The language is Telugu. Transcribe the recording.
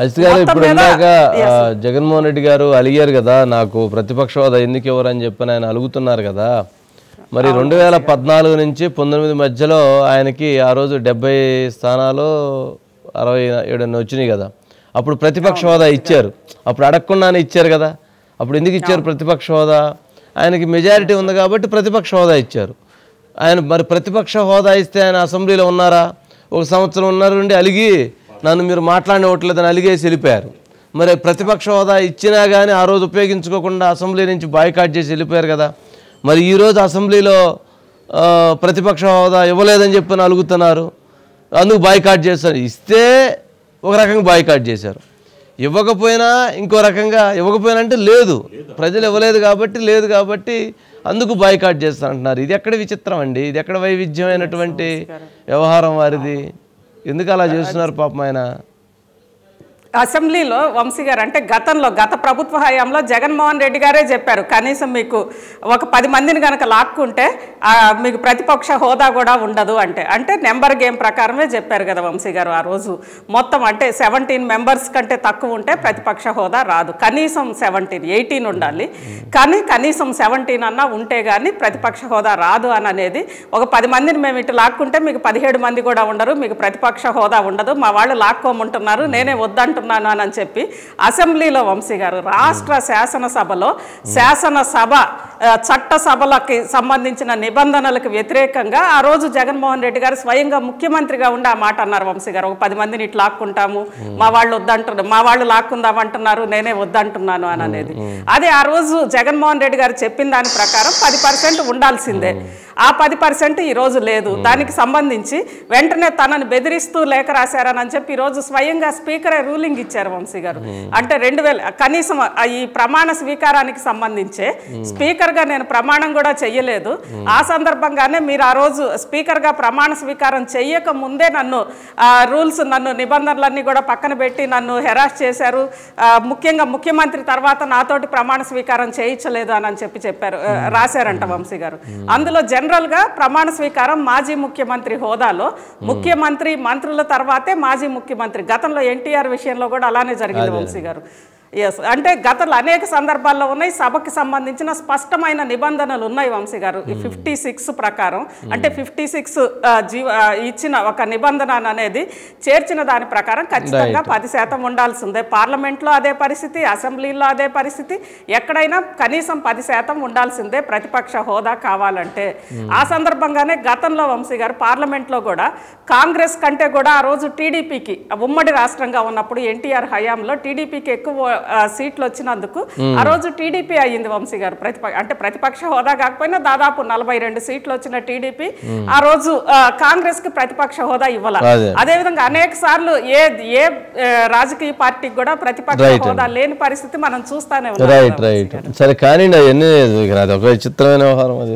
అజిత్ గారు ఇప్పుడు ఇందాక జగన్మోహన్ రెడ్డి గారు అలిగారు కదా, నాకు ప్రతిపక్ష హోదా ఎందుకు ఇవ్వరని చెప్పని ఆయన అలుగుతున్నారు కదా. మరి 2014 నుంచి 19 మధ్యలో ఆయనకి ఆ రోజు 70 స్థానాలు 67 వచ్చినాయి కదా. అప్పుడు ప్రతిపక్ష హోదా ఇచ్చారు, అప్పుడు అడగకుండానే ఇచ్చారు కదా. అప్పుడు ఎందుకు ఇచ్చారు ప్రతిపక్ష హోదా? ఆయనకి మెజారిటీ ఉంది కాబట్టి ప్రతిపక్ష హోదా ఇచ్చారు. ఆయన మరి ప్రతిపక్ష హోదా ఇస్తే ఆయన అసెంబ్లీలో ఉన్నారా? 1 సంవత్సరం ఉన్నారండి, అలిగి నన్ను మీరు మాట్లాడనివ్వట్లేదని అలిగేసి వెళ్ళిపోయారు. మరి ప్రతిపక్ష హోదా ఇచ్చినా కానీ ఆ రోజు ఉపయోగించుకోకుండా అసెంబ్లీ నుంచి బాయ్కాట్ చేసి వెళ్ళిపోయారు కదా. మరి ఈరోజు అసెంబ్లీలో ప్రతిపక్ష హోదా ఇవ్వలేదని చెప్పని అలుగుతున్నారు, అందుకు బాయ్కాట్ చేస్తారు. ఇస్తే ఒక రకంగా బాయ్కాట్ చేశారు, ఇవ్వకపోయినా ఇంకో రకంగా. ఇవ్వకపోయినా అంటే లేదు, ప్రజలు ఇవ్వలేదు కాబట్టి లేదు కాబట్టి అందుకు బాయ్కాట్ చేస్తారంటున్నారు. ఇది ఎక్కడ విచిత్రం అండి, ఇది ఎక్కడ వైవిధ్యమైనటువంటి వ్యవహారం వారిది? ఎందుకు అలా చేస్తున్నారు పాపం ఆయన? అసెంబ్లీలో వంశీ గారు అంటే గత ప్రభుత్వ హయాంలో జగన్మోహన్ రెడ్డి గారే చెప్పారు, కనీసం మీకు ఒక 10 మందిని కనుక లాక్కుంటే మీకు ప్రతిపక్ష హోదా కూడా ఉండదు అంటే నెంబర్ గేమ్ ప్రకారమే చెప్పారు కదా వంశీ గారు. ఆ రోజు మొత్తం అంటే 17 మెంబర్స్ కంటే తక్కువ ఉంటే ప్రతిపక్ష హోదా రాదు, కనీసం 18 ఉండాలి. కానీ కనీసం 17 అన్నా ఉంటే కానీ ప్రతిపక్ష హోదా రాదు అని అనేది. ఒక 10 మందిని మేము ఇటు లాక్కుంటే మీకు 17 మంది కూడా ఉండరు, మీకు ప్రతిపక్ష హోదా ఉండదు, మా వాళ్ళు లాక్కోమంటున్నారు, నేనే వద్దంటున్నాను అని చెప్పి అసెంబ్లీలో వంశీ గారు రాష్ట్ర శాసనసభలో శాసనసభ చట్టసభలకి సంబంధించిన నిబంధనలకు వ్యతిరేకంగా ఆ రోజు జగన్మోహన్ రెడ్డి గారు స్వయంగా ముఖ్యమంత్రిగా ఉండి ఆ మాట అన్నారు వంశీ గారు. ఒక 10 మందిని ఇట్లా లాక్కుంటాము, మా వాళ్ళు వద్దంటున్నారు, మా వాళ్ళు లాక్కుందామంటున్నారు, నేనే వద్దంటున్నాను అని అనేది. అదే ఆ రోజు జగన్మోహన్ రెడ్డి గారు చెప్పిన దాని ప్రకారం 10% ఉండాల్సిందే. ఆ 10% ఈరోజు లేదు. దానికి సంబంధించి వెంటనే తనని బెదిరిస్తూ లేఖ రాశారని చెప్పి ఈరోజు స్వయంగా స్పీకరే రూలింగ్ ఇచ్చారు వంశీ గారు. అంటే 2000 కనీసం ఈ ప్రమాణ స్వీకారానికి సంబంధించే స్పీకర్గా నేను ప్రమాణం కూడా చెయ్యలేదు. ఆ సందర్భంగానే మీరు ఆ రోజు స్పీకర్గా ప్రమాణ స్వీకారం చెయ్యక ముందే నన్ను రూల్స్, నన్ను నిబంధనలన్నీ కూడా పక్కన పెట్టి నన్ను హెరాస్ చేశారు. ముఖ్యంగా ముఖ్యమంత్రి తర్వాత నాతోటి ప్రమాణ స్వీకారం చేయించలేదు అని చెప్పారు, రాశారంట వంశీ గారు. అందులో జనరల్గా ప్రమాణ స్వీకారం మాజీ ముఖ్యమంత్రి హోదాలో ముఖ్యమంత్రి మంత్రుల తర్వాతే మాజీ ముఖ్యమంత్రి. గతంలో ఎన్టీఆర్ విషయంలో కూడా అలానే జరిగింది వంశీ గారు. ఎస్, అంటే గతంలో అనేక సందర్భాల్లో ఉన్నాయి. సభకి సంబంధించిన స్పష్టమైన నిబంధనలు ఉన్నాయి వంశీ గారు. ఈ 56 ప్రకారం అంటే 56 ఇచ్చిన ఒక నిబంధన అనేది చేర్చిన దాని ప్రకారం ఖచ్చితంగా 10% ఉండాల్సిందే. పార్లమెంట్లో అదే పరిస్థితి, అసెంబ్లీలో అదే పరిస్థితి, ఎక్కడైనా కనీసం 10% ఉండాల్సిందే ప్రతిపక్ష హోదా కావాలంటే. ఆ సందర్భంగానే గతంలో వంశీ గారు పార్లమెంట్లో కూడా కాంగ్రెస్ కంటే కూడా ఆ రోజు టీడీపీకి ఉమ్మడి రాష్ట్రంగా ఉన్నప్పుడు ఎన్టీఆర్ హయాంలో టీడీపీకి ఎక్కువ సీట్లు వచ్చినందుకు ఆ రోజు టీడీపీ అయ్యింది వంశీ గారు. అంటే ప్రతిపక్ష హోదా కాకపోయినా దాదాపు 42 సీట్లు వచ్చిన టీడీపీ ఆ రోజు కాంగ్రెస్ కి ప్రతిపక్ష హోదా ఇవ్వాల. అదేవిధంగా అనేక సార్లు ఏ రాజకీయ పార్టీకి కూడా ప్రతిపక్ష హోదా లేని పరిస్థితి మనం చూస్తానే ఉన్నాం. సరే కానీ అవన్నీ ఒక విచిత్రమైన వ్యవహారం అది.